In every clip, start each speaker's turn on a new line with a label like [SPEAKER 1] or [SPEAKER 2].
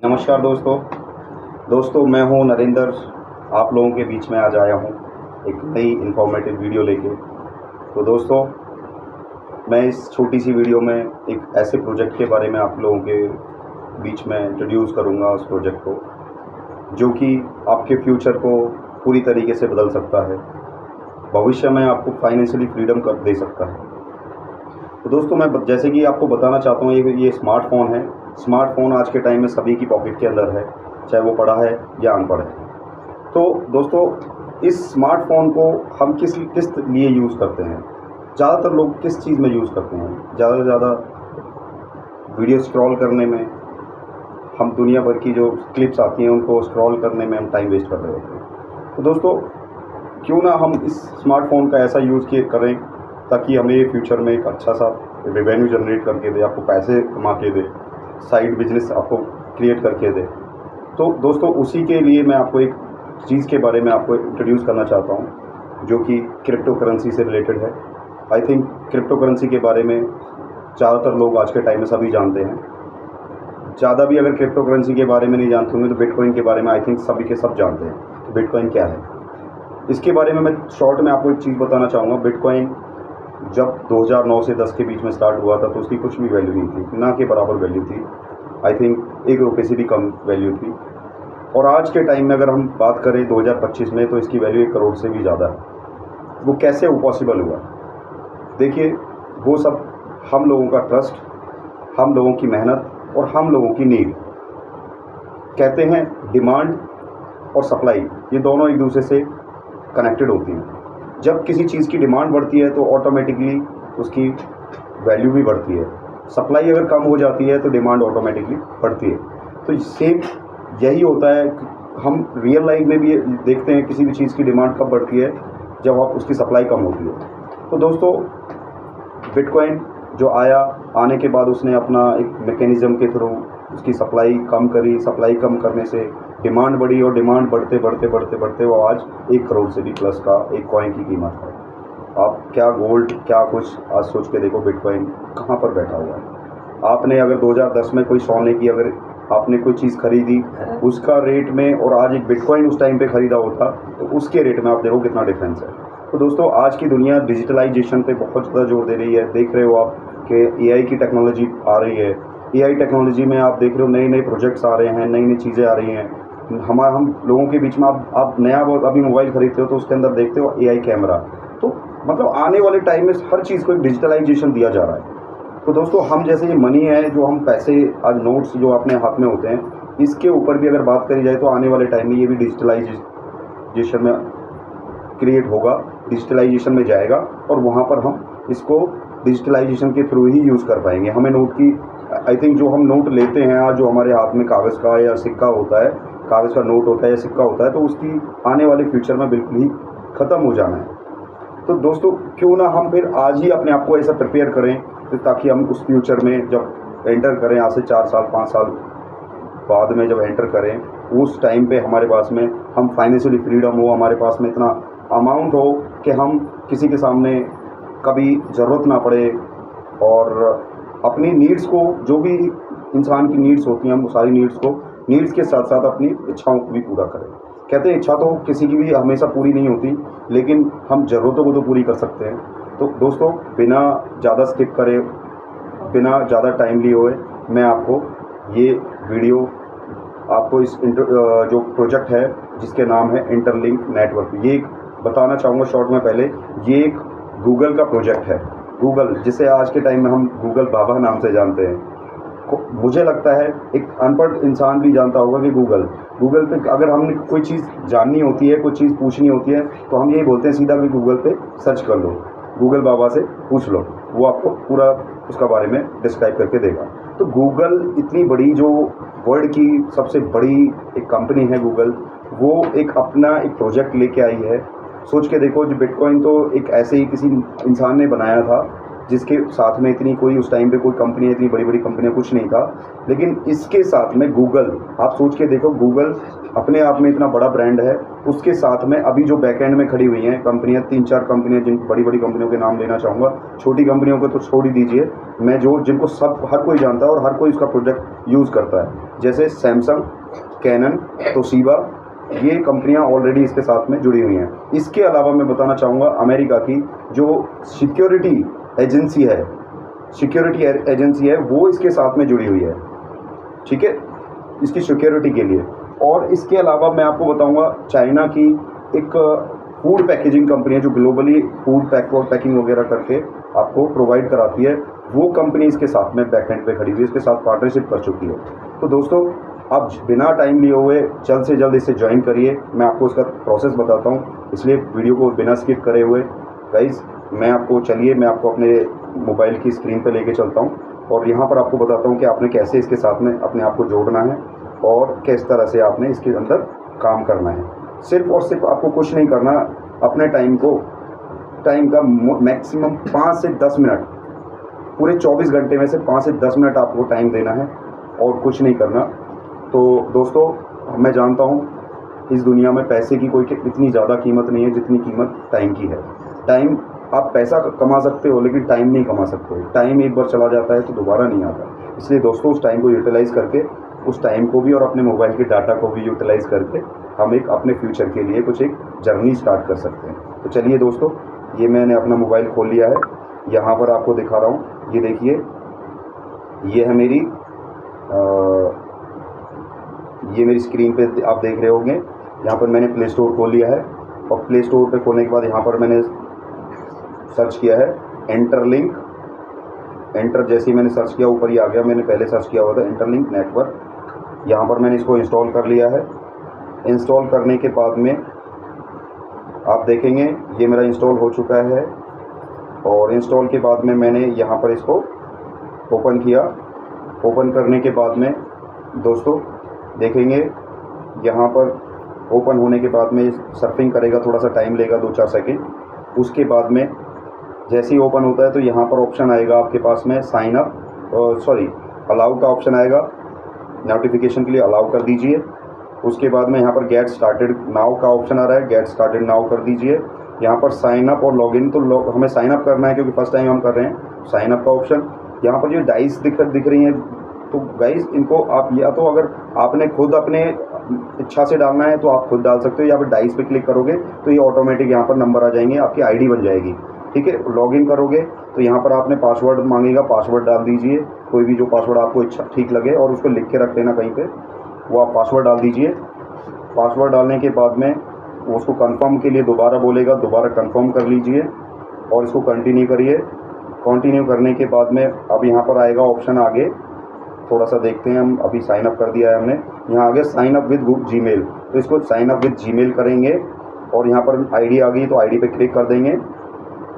[SPEAKER 1] नमस्कार दोस्तों मैं हूं नरेंद्र। आप लोगों के बीच में आज आया हूं एक नई इन्फॉर्मेटिव वीडियो लेके। तो दोस्तों, मैं इस छोटी सी वीडियो में एक ऐसे प्रोजेक्ट के बारे में आप लोगों के बीच में इंट्रोड्यूस करूंगा, उस प्रोजेक्ट को जो कि आपके फ्यूचर को पूरी तरीके से बदल सकता है, भविष्य में आपको फाइनेंशियली फ्रीडम कर दे सकता है। तो दोस्तों, मैं जैसे कि आपको बताना चाहता हूँ, ये स्मार्टफ़ोन है। स्मार्टफ़ोन आज के टाइम में सभी की पॉकेट के अंदर है, चाहे वो पढ़ा है या अनपढ़ है। तो दोस्तों, इस स्मार्टफ़ोन को हम किस लिए यूज़ करते हैं? ज़्यादातर लोग किस चीज़ में यूज़ करते हैं? ज़्यादा से ज़्यादा वीडियो स्क्रॉल करने में। हम दुनिया भर की जो क्लिप्स आती हैं उनको स्क्रॉल करने में हम टाइम वेस्ट कर रहे होते हैं। तो दोस्तों, क्यों ना हम इस स्मार्टफ़ोन का ऐसा यूज़ करें ताकि हमें फ्यूचर में एक अच्छा सा रेवेन्यू जनरेट करके दे, आपको पैसे कमा के दे, साइड बिजनेस आपको क्रिएट करके दे। तो दोस्तों, उसी के लिए मैं आपको एक चीज़ के बारे में आपको इंट्रोड्यूस करना चाहता हूँ जो कि क्रिप्टो करेंसी से रिलेटेड है। आई थिंक क्रिप्टो करेंसी के बारे में ज़्यादातर लोग आज के टाइम में सभी जानते हैं। ज़्यादा भी अगर क्रिप्टो करेंसी के बारे में नहीं जानते होंगे तो बिटकॉइन के बारे में आई थिंक सभी के सब जानते हैं कि बिटकॉइन क्या है। इसके बारे में मैं शॉर्ट में आपको एक चीज़ बताना चाहूँगा। बिटकॉइन जब 2009 से 10 के बीच में स्टार्ट हुआ था तो उसकी कुछ भी वैल्यू नहीं थी, ना के बराबर वैल्यू थी। आई थिंक 1 रुपये से भी कम वैल्यू थी। और आज के टाइम में अगर हम बात करें 2025 में, तो इसकी वैल्यू 1 करोड़ से भी ज़्यादा है। वो कैसे पॉसिबल हुआ? देखिए, वो सब हम लोगों का ट्रस्ट, हम लोगों की मेहनत और हम लोगों की नीड। कहते हैं डिमांड और सप्लाई, ये दोनों एक दूसरे से कनेक्टेड होती हैं। जब किसी चीज़ की डिमांड बढ़ती है तो ऑटोमेटिकली उसकी वैल्यू भी बढ़ती है। सप्लाई अगर कम हो जाती है तो डिमांड ऑटोमेटिकली बढ़ती है। तो सेम यही होता है। हम रियल लाइफ में भी देखते हैं किसी भी चीज़ की डिमांड कब बढ़ती है, जब आप उसकी सप्लाई कम होती है। तो दोस्तों, बिटकॉइन जो आने के बाद उसने अपना एक मैकेनिज़्म के थ्रू उसकी सप्लाई कम करी। सप्लाई कम करने से डिमांड बढ़ी और डिमांड बढ़ते वो आज 1 करोड़ से भी प्लस का एक कॉइन की कीमत है। आप क्या गोल्ड, क्या कुछ आज सोच के देखो, बिटकॉइन कहाँ पर बैठा हुआ है। आपने अगर 2010 में कोई सोने की अगर आपने कोई चीज़ खरीदी, उसका रेट में और आज एक बिटकॉइन उस टाइम पे ख़रीदा होता तो उसके रेट में आप देखो कितना डिफरेंस है। तो दोस्तों, आज की दुनिया डिजिटलाइजेशन पे बहुत ज़्यादा जोर दे रही है। देख रहे हो आप कि एआई की टेक्नोलॉजी आ रही है। एआई टेक्नोलॉजी में आप देख रहे हो नए प्रोजेक्ट्स आ रहे हैं, नई चीज़ें आ रही हैं। हम लोगों के बीच में आप नया अभी मोबाइल ख़रीदते हो तो उसके अंदर देखते हो एआई कैमरा। तो मतलब आने वाले टाइम में हर चीज़ को एक डिजिटलाइजेशन दिया जा रहा है। तो दोस्तों, हम जैसे ये मनी है, जो हम पैसे आज नोट्स जो अपने हाथ में होते हैं, इसके ऊपर भी अगर बात करी जाए तो आने वाले टाइम में ये भी डिजिटलाइजेशन में क्रिएट होगा, डिजिटलाइजेशन में जाएगा और वहाँ पर हम इसको डिजिटलाइजेशन के थ्रू ही यूज़ कर पाएंगे। हमें नोट की आई थिंक जो हम नोट लेते हैं आज, जो हमारे हाथ में कागज़ का या सिक्का होता है, कागज़ का नोट होता है या सिक्का होता है, तो उसकी आने वाले फ्यूचर में बिल्कुल ही ख़त्म हो जाना है। तो दोस्तों, क्यों ना हम फिर आज ही अपने आप को ऐसा प्रिपेयर करें ताकि हम उस फ्यूचर में जब एंटर करें, आज से 4 साल 5 साल बाद में जब एंटर करें, उस टाइम पे हमारे पास में हम फाइनेंशियली फ्रीडम हो, हमारे पास में इतना अमाउंट हो कि हम किसी के सामने कभी ज़रूरत ना पड़े और अपनी नीड्स को, जो भी इंसान की नीड्स होती हैं, हम सारी नीड्स के साथ साथ अपनी इच्छाओं को भी पूरा करें। कहते हैं इच्छा तो किसी की भी हमेशा पूरी नहीं होती, लेकिन हम ज़रूरतों को तो पूरी कर सकते हैं। तो दोस्तों, बिना ज़्यादा स्किप करे, बिना ज़्यादा टाइम लिए हुए, मैं आपको ये वीडियो, आपको इस जो प्रोजेक्ट है जिसके नाम है इंटरलिंक नेटवर्क, ये एक बताना चाहूँगा शॉर्ट में। पहले ये एक गूगल का प्रोजेक्ट है। गूगल, जिसे आज के टाइम में हम गूगल बाबा नाम से जानते हैं। मुझे लगता है एक अनपढ़ इंसान भी जानता होगा कि गूगल पे अगर हमने कोई चीज़ जाननी होती है, कोई चीज़ पूछनी होती है, तो हम यही बोलते हैं सीधा भी गूगल पे सर्च कर लो, गूगल बाबा से पूछ लो, वो आपको पूरा उसका बारे में डिस्क्राइब करके देगा। तो गूगल इतनी बड़ी, जो वर्ल्ड की सबसे बड़ी एक कंपनी है गूगल, वो एक अपना एक प्रोजेक्ट लेके आई है। सोच के देखो, जो बिटकॉइन तो एक ऐसे ही किसी इंसान ने बनाया था जिसके साथ में इतनी कोई उस टाइम पे कोई कंपनी, इतनी बड़ी बड़ी कंपनियां कुछ नहीं था, लेकिन इसके साथ में गूगल, आप सोच के देखो, गूगल अपने आप में इतना बड़ा ब्रांड है, उसके साथ में अभी जो बैकएंड में खड़ी हुई हैं कंपनियां, 3-4 कंपनियां, जिन बड़ी बड़ी कंपनियों के नाम लेना चाहूँगा, छोटी कंपनियों को तो छोड़ ही दीजिए, मैं जो जिनको सब हर कोई जानता है और हर कोई उसका प्रोडक्ट यूज़ करता है, जैसे सैमसंग, कैनन, तोशिबा, ये कंपनियां ऑलरेडी इसके साथ में जुड़ी हुई हैं। इसके अलावा मैं बताना चाहूँगा अमेरिका की जो सिक्योरिटी एजेंसी है, वो इसके साथ में जुड़ी हुई है, ठीक है, इसकी सिक्योरिटी के लिए। और इसके अलावा मैं आपको बताऊंगा चाइना की एक फूड पैकेजिंग कंपनी है जो ग्लोबली फूड पैकिंग वगैरह करके आपको प्रोवाइड कराती है, वो कंपनी इसके साथ में बैकएंड पे खड़ी हुई है, इसके साथ पार्टनरशिप कर चुकी है। तो दोस्तों आप बिना टाइम लिए हुए जल्द से जल्द इसे ज्वाइन करिए। मैं आपको उसका प्रोसेस बताता हूँ, इसलिए वीडियो को बिना स्किप करे हुए गाइस मैं आपको अपने मोबाइल की स्क्रीन पर लेके चलता हूँ और यहाँ पर आपको बताता हूँ कि आपने कैसे इसके साथ में अपने आप को जोड़ना है और किस तरह से आपने इसके अंदर काम करना है। सिर्फ और सिर्फ आपको कुछ नहीं करना, अपने टाइम का मैक्सिमम 5 से 10 मिनट, पूरे 24 घंटे में से 5 से 10 मिनट आपको टाइम देना है और कुछ नहीं करना। तो दोस्तों मैं जानता हूँ इस दुनिया में पैसे की कोई इतनी ज़्यादा कीमत नहीं है जितनी कीमत टाइम की है। टाइम, आप पैसा कमा सकते हो लेकिन टाइम नहीं कमा सकते। टाइम एक बार चला जाता है तो दोबारा नहीं आता। इसलिए दोस्तों उस टाइम को यूटिलाइज़ करके, उस टाइम को भी और अपने मोबाइल के डाटा को भी यूटिलाइज़ करके हम एक अपने फ्यूचर के लिए कुछ एक जर्नी स्टार्ट कर सकते हैं। तो चलिए दोस्तों, ये मैंने अपना मोबाइल खोल लिया है, यहाँ पर आपको दिखा रहा हूँ। ये देखिए, ये है मेरी स्क्रीन पे आप देख रहे होंगे। यहाँ पर मैंने प्ले स्टोर खोल लिया है और प्ले स्टोर पे खोलने के बाद यहाँ पर मैंने सर्च किया है एंटरलिंक। एंटर जैसे ही मैंने सर्च किया ऊपर ही आ गया, मैंने पहले सर्च किया हुआ था एंटरलिंक नेटवर्क। यहाँ पर मैंने इसको इंस्टॉल कर लिया है। इंस्टॉल करने के बाद में आप देखेंगे ये मेरा इंस्टॉल हो चुका है और इंस्टॉल के बाद में मैंने यहाँ पर इसको ओपन किया। ओपन करने के बाद में दोस्तों देखेंगे यहाँ पर ओपन होने के बाद में सर्फिंग करेगा, थोड़ा सा टाइम लेगा 2-4 सेकेंड। उसके बाद में जैसे ही ओपन होता है तो यहाँ पर ऑप्शन आएगा आपके पास में साइन अप, अलाउ का ऑप्शन आएगा। नोटिफिकेशन के लिए अलाउ कर दीजिए। उसके बाद में यहाँ पर गेट स्टार्टेड नाउ का ऑप्शन आ रहा है, गेट स्टार्टेड नाउ कर दीजिए। यहाँ पर साइन अप और लॉगिन, तो हमें साइन अप करना है क्योंकि फर्स्ट टाइम हम कर रहे हैं। साइन अप का ऑप्शन, यहाँ पर जो डाइस दिख रही हैं, तो गाइस इनको आप या तो अगर आपने खुद अपने इच्छा से डालना है तो आप खुद डाल सकते हो, या फिर डाइस पे क्लिक करोगे तो ये ऑटोमेटिक यहाँ पर नंबर आ जाएंगे, आपकी आईडी बन जाएगी, ठीक है। लॉगिन करोगे तो यहाँ पर आपने पासवर्ड मांगेगा, पासवर्ड डाल दीजिए, कोई भी जो पासवर्ड आपको ठीक लगे और उसको लिख के रख लेना कहीं पे, वो आप पासवर्ड डाल दीजिए। पासवर्ड डालने के बाद में उसको कंफर्म के लिए दोबारा बोलेगा, दोबारा कंफर्म कर लीजिए और इसको कंटिन्यू करिए। कंटिन्यू करने के बाद में अब यहाँ पर आएगा ऑप्शन आगे, थोड़ा सा देखते हैं हम। अभी साइन अप कर दिया है हमने, यहाँ आगे साइन अप विद जीमेल, तो इसको साइन अप विद जीमेल करेंगे और यहाँ पर आईडी आ गई तो आईडी पे क्लिक कर देंगे।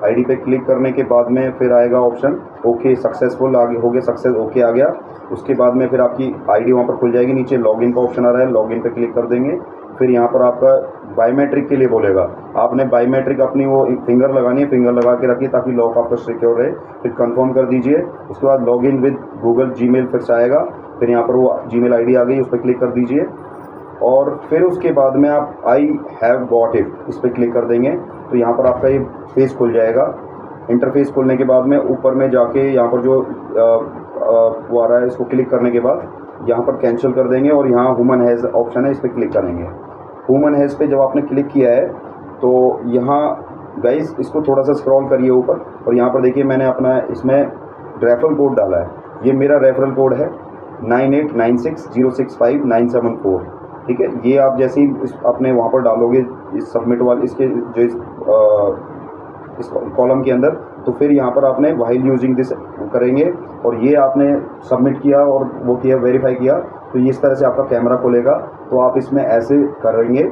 [SPEAKER 1] आईडी पे क्लिक करने के बाद में फिर आएगा ऑप्शन ओके सक्सेसफुल, आगे हो गया सक्सेस, ओके आ गया। उसके बाद में फिर आपकी आईडी वहाँ पर खुल जाएगी। नीचे लॉगिन का ऑप्शन आ रहा है, लॉगिन पे क्लिक कर देंगे। फिर यहाँ पर आपका बायोमेट्रिक के लिए बोलेगा, आपने बायोमेट्रिक अपनी वो फिंगर लगानी है, फिंगर लगा के रखिए ताकि लॉक आपका सिक्योर रहे। फिर कंफर्म कर दीजिए। उसके बाद लॉगिन विद गूगल जीमेल फिर से आएगा, फिर यहाँ पर वो जीमेल आईडी आ गई, उस पर क्लिक कर दीजिए और फिर उसके बाद में आप आई हैव गॉट इट इस पर क्लिक कर देंगे तो यहाँ पर आपका ये फेस खुल जाएगा। इंटरफेस खुलने के बाद में ऊपर में जाके यहाँ पर जो वो आ रहा है, इसको क्लिक करने के बाद यहाँ पर कैंसिल कर देंगे और यहाँ ह्यूमन हैज़ ऑप्शन है, इस पर क्लिक करेंगे। ह्यूमन हैज़ पे जब आपने क्लिक किया है तो यहाँ गाइस इसको थोड़ा सा स्क्रॉल करिए ऊपर और यहाँ पर देखिए मैंने अपना इसमें रेफरल कोड डाला है। ये मेरा रेफरल कोड है 9896065974, ठीक है। ये आप जैसे ही अपने वहाँ पर डालोगे इस सबमिट वाले इसके जो इस कॉलम के अंदर, तो फिर यहाँ पर आपने व्हाइल यूजिंग दिस करेंगे और ये आपने सबमिट किया और वो किया, वेरीफाई किया, तो इस तरह से आपका कैमरा खुलेगा। तो आप इसमें ऐसे करेंगे,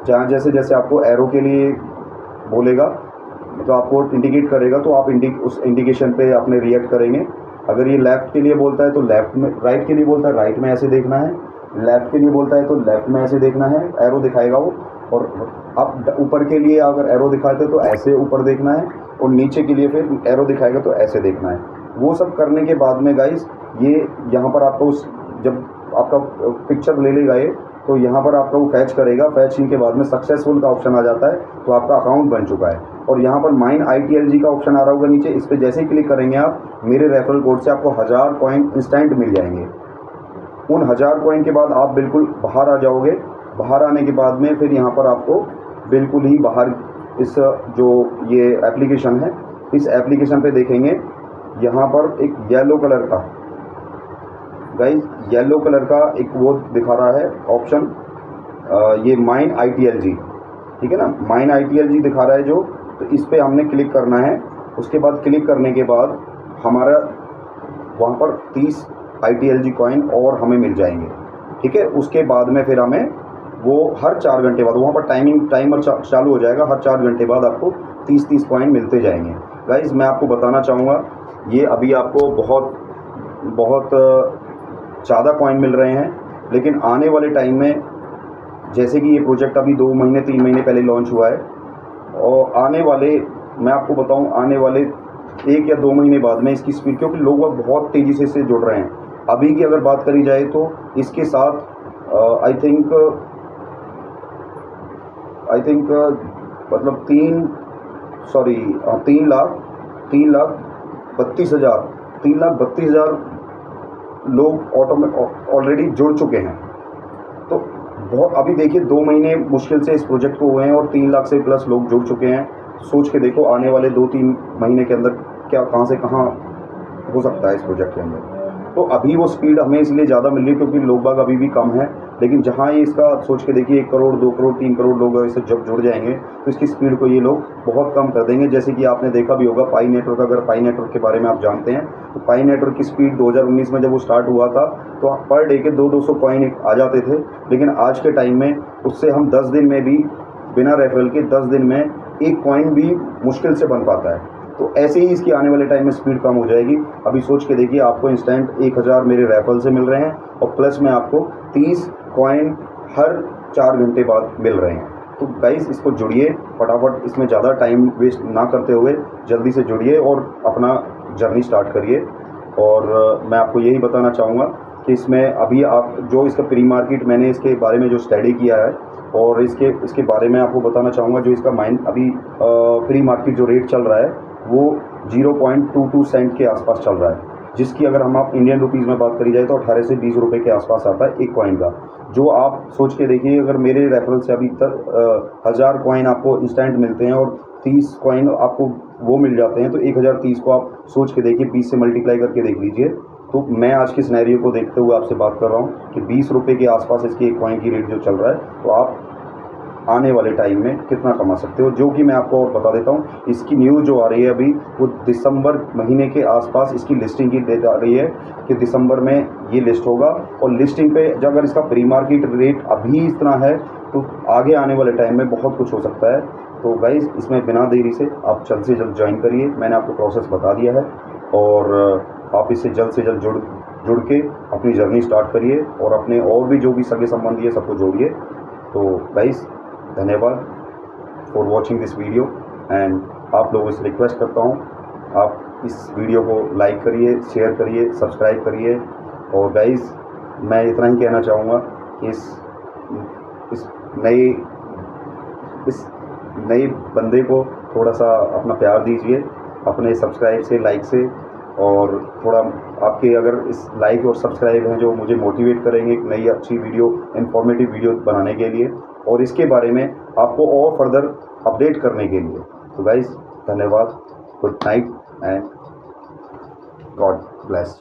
[SPEAKER 1] जहाँ जैसे जैसे आपको एरो के लिए बोलेगा तो आपको इंडिकेट करेगा तो आप उस इंडिकेशन पे आपने रिएक्ट करेंगे। अगर ये लेफ़्ट के लिए बोलता है तो लेफ़्ट में, राइट के लिए बोलता है राइट में ऐसे देखना है, लेफ़्ट के लिए बोलता है तो लेफ़्ट में ऐसे देखना है, एरो दिखाएगा वो। और अब ऊपर के लिए अगर एरो दिखाते तो ऐसे ऊपर देखना है और नीचे के लिए फिर एरो दिखाएगा तो ऐसे देखना है। वो सब करने के बाद में गाइस ये यहाँ पर आपको जब आपका पिक्चर ले लेगा ये, तो यहाँ पर आपका वो फैच करेगा। फैचिंग के बाद में सक्सेसफुल का ऑप्शन आ जाता है, तो आपका अकाउंट बन चुका है। और यहाँ पर माइन ITLG का ऑप्शन आ रहा होगा नीचे, इस पर जैसे ही क्लिक करेंगे आप, मेरे रेफरल कोड से आपको 1000 कॉइन इंस्टेंट मिल जाएंगे। उन 1000 कॉइन के बाद आप बिल्कुल बाहर आ जाओगे। बाहर आने के बाद में फिर यहाँ पर आपको बिल्कुल ही बाहर इस जो ये एप्लीकेशन है, इस एप्लीकेशन पे देखेंगे यहाँ पर एक येलो कलर का, गाइस येलो कलर का एक वो दिखा रहा है ऑप्शन, ये माइन ITLG, ठीक है ना, माइन ITLG दिखा रहा है जो, तो इस पर हमने क्लिक करना है। उसके बाद क्लिक करने के बाद हमारा वहाँ पर 30 ITLG कॉइन और हमें मिल जाएंगे, ठीक है। उसके बाद में फिर हमें वो हर 4 घंटे बाद वहाँ पर टाइमर चालू हो जाएगा। हर 4 घंटे बाद आपको 30 कॉइन मिलते जाएंगे। गाइस मैं आपको बताना चाहूँगा, ये अभी आपको बहुत ज़्यादा कॉइन मिल रहे हैं, लेकिन आने वाले टाइम में, जैसे कि ये प्रोजेक्ट अभी 2 महीने 3 महीने पहले लॉन्च हुआ है, और आने वाले, मैं आपको बताऊं, आने वाले 1 या 2 महीने बाद में इसकी स्पीड, क्योंकि लोग बहुत तेज़ी से इससे जुड़ रहे हैं। अभी की अगर बात करी जाए तो इसके साथ आई थिंक मतलब 3,32,000 लोग ऑलरेडी जुड़ चुके हैं। तो बहुत, अभी देखिए 2 महीने मुश्किल से इस प्रोजेक्ट को हुए हैं और 3 लाख से प्लस लोग जुड़ चुके हैं। सोच के देखो आने वाले 2-3 महीने के अंदर क्या, कहाँ से कहाँ हो सकता है इस प्रोजेक्ट के अंदर। तो अभी वो स्पीड हमें इसलिए ज़्यादा मिल रही है क्योंकि लोग बाग अभी भी कम है, लेकिन जहाँ ये इसका सोच के देखिए 1 करोड़ 2 करोड़ 3 करोड़ लोग इससे जब जुड़ जाएंगे तो इसकी स्पीड को ये लोग बहुत कम कर देंगे। जैसे कि आपने देखा भी होगा पाई नेटवर्क, अगर पाई नेटवर्क के बारे में आप जानते हैं तो पाई नेटवर्क की स्पीड 2019 में जब वो स्टार्ट हुआ था तो पर डे के 200 कॉइन आ जाते थे, लेकिन आज के टाइम में उससे हम 10 दिन में भी, बिना रेफरल के 10 दिन में 1 कॉइन भी मुश्किल से बन पाता है। तो ऐसे ही इसकी आने वाले टाइम में स्पीड कम हो जाएगी। अभी सोच के देखिए आपको इंस्टेंट 1000 मेरे रेफरल से मिल रहे हैं और प्लस में आपको 30 कॉइन हर 4 घंटे बाद मिल रहे हैं। तो गाइस इसको जुड़िए फटाफट, इसमें ज़्यादा टाइम वेस्ट ना करते हुए जल्दी से जुड़िए और अपना जर्नी स्टार्ट करिए। और मैं आपको यही बताना चाहूँगा कि इसमें अभी आप जो इसका प्री मार्केट, मैंने इसके बारे में जो स्टडी किया है और इसके बारे में आपको बताना चाहूँगा, जो इसका अभी प्री मार्केट जो रेट चल रहा है वो 0.22 सेंट के आसपास चल रहा है, जिसकी अगर हम आप इंडियन रुपीज़ में बात करी जाए तो 18 से 20 रुपये के आसपास आता है 1 कॉइन का। जो आप सोच के देखिए, अगर मेरे रेफरल से अभी तक 1000 कॉइन आपको इंस्टेंट मिलते हैं और 30 कॉइन आपको वो मिल जाते हैं, तो 1030 को आप सोच के देखिए, 20 से मल्टीप्लाई करके देख लीजिए। तो मैं आज के सिनेरियो को देखते हुए आपसे बात कर रहा हूँ कि 20 रुपये के आसपास इसकी 1 कॉइन की रेट जो चल रहा है, तो आप आने वाले टाइम में कितना कमा सकते हो। जो कि मैं आपको और बता देता हूँ, इसकी न्यूज़ जो आ रही है अभी, वो दिसंबर महीने के आसपास इसकी लिस्टिंग की डेट आ रही है कि दिसंबर में ये लिस्ट होगा। और लिस्टिंग पे जब अगर इसका प्री मार्केट रेट अभी इतना है तो आगे आने वाले टाइम में बहुत कुछ हो सकता है। तो गाइस इसमें बिना देरी से आप जल्द से जल्द ज्वाइन करिए। मैंने आपको प्रोसेस बता दिया है और आप इससे जल्द से जल्द जुड़ के अपनी जर्नी स्टार्ट करिए और अपने और भी जो भी सगे संबंधी है सबको जोड़िए। तो गाइस धन्यवाद for watching this video and आप लोगों से रिक्वेस्ट करता हूँ, आप इस वीडियो को लाइक करिए, शेयर करिए, सब्सक्राइब करिए। और गाइस मैं इतना ही कहना चाहूँगा कि इस नए बंदे को थोड़ा सा अपना प्यार दीजिए अपने सब्सक्राइब से, लाइक से, और थोड़ा आपके अगर इस लाइक और सब्सक्राइब हैं जो मुझे मोटिवेट करेंगे एक नई अच्छी वीडियो, इन्फॉर्मेटिव वीडियो बनाने के लिए और इसके बारे में आपको और फर्दर अपडेट करने के लिए। तो गाइस धन्यवाद, good night and God bless.